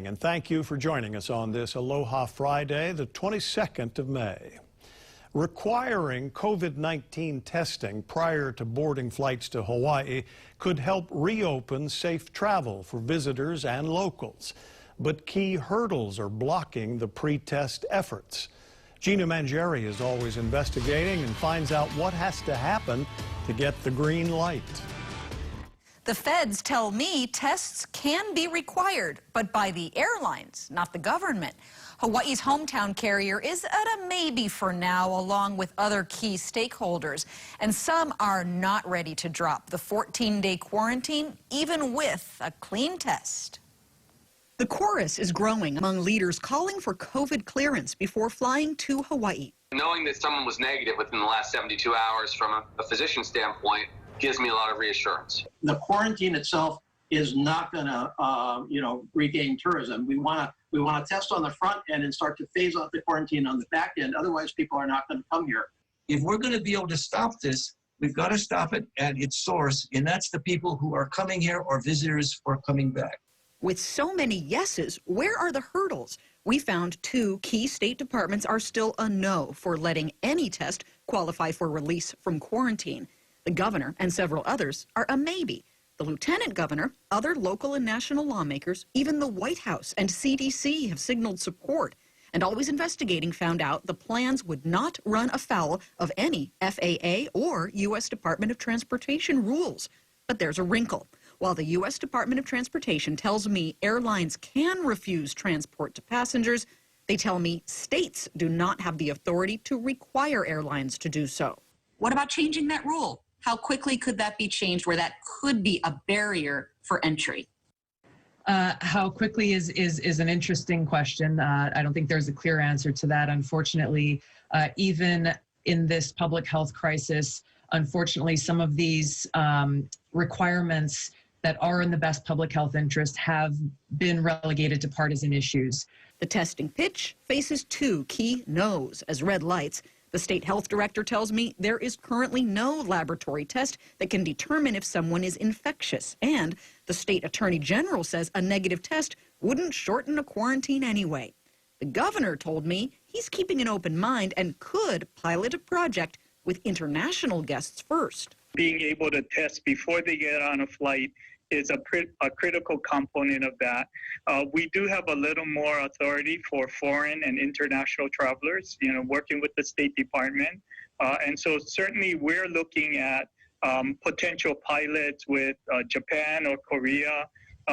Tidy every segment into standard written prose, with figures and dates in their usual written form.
morning, and thank you for joining us on this Aloha Friday, the 22nd of May. Requiring COVID-19 testing prior to boarding flights to Hawaii could help reopen safe travel for visitors and locals. But key hurdles are blocking the pre-test efforts. Gina Mangieri is always investigating and finds out what has to happen to get the green light. The feds tell me tests can be required, but by the airlines, not the government. Hawaii's hometown carrier is at a maybe for now, along with other key stakeholders. And some are not ready to drop the 14-day quarantine, even with a clean test. The chorus is growing among leaders calling for COVID clearance before flying to Hawaii. Knowing that someone was negative within the last 72 hours from a physician standpoint gives me a lot of reassurance. The quarantine itself is not going to, regain tourism. We want to test on the front end and start to phase out the quarantine on the back end. Otherwise, people are not going to come here. If we're going to be able to stop this, we've got to stop it at its source, and that's the people who are coming here or visitors who are coming back. With so many yeses, where are the hurdles? We found 2 key state departments are still a no for letting any test qualify for release from quarantine. The governor and several others are a maybe. The lieutenant governor, other local and national lawmakers, even the White House and CDC have signaled support. And Always Investigating found out the plans would not run afoul of any FAA or U.S. Department of Transportation rules. But there's a wrinkle. While the U.S. Department of Transportation tells me airlines can refuse transport to passengers, they tell me states do not have the authority to require airlines to do so. What about changing that rule? How quickly could that be changed where that could be a barrier for entry? How quickly is an interesting question. I don't think there's a clear answer to that. Unfortunately, even in this public health crisis, unfortunately, some of these requirements that are in the best public health interest have been relegated to partisan issues. The testing pitch faces 2 key no's as red lights. The state health director tells me there is currently no laboratory test that can determine if someone is infectious. And the state attorney general says a negative test wouldn't shorten a quarantine anyway. The governor told me he's keeping an open mind and could pilot a project with international guests first. Being able to test before they get on a flight is a critical component of that. We do have a little more authority for foreign and international travelers, working with the State Department. And so certainly we're looking at potential pilots with Japan or Korea.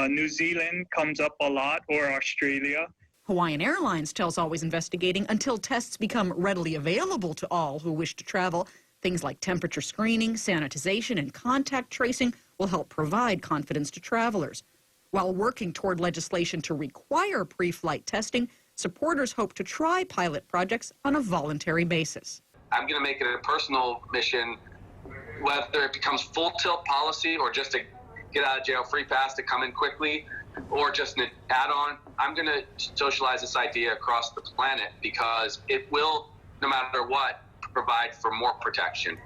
New Zealand comes up a lot, or Australia. Hawaiian Airlines tells Always Investigating until tests become readily available to all who wish to travel, things like temperature screening, sanitization, and contact tracing will help provide confidence to travelers. While working toward legislation to require pre-flight testing, supporters hope to try pilot projects on a voluntary basis. I'm going to make it a personal mission, whether it becomes full tilt policy or just a get out of jail free pass to come in quickly, or just an add-on. I'm going to socialize this idea across the planet because it will, no matter what, provide for more protection.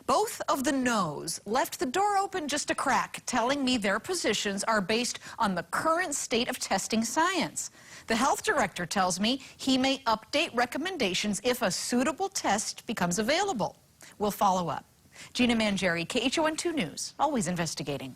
Both of the no's left the door open just a crack, telling me their positions are based on the current state of testing science. The health director tells me he may update recommendations if a suitable test becomes available. We'll follow up. Gina Mangieri, KHON2 News, Always Investigating.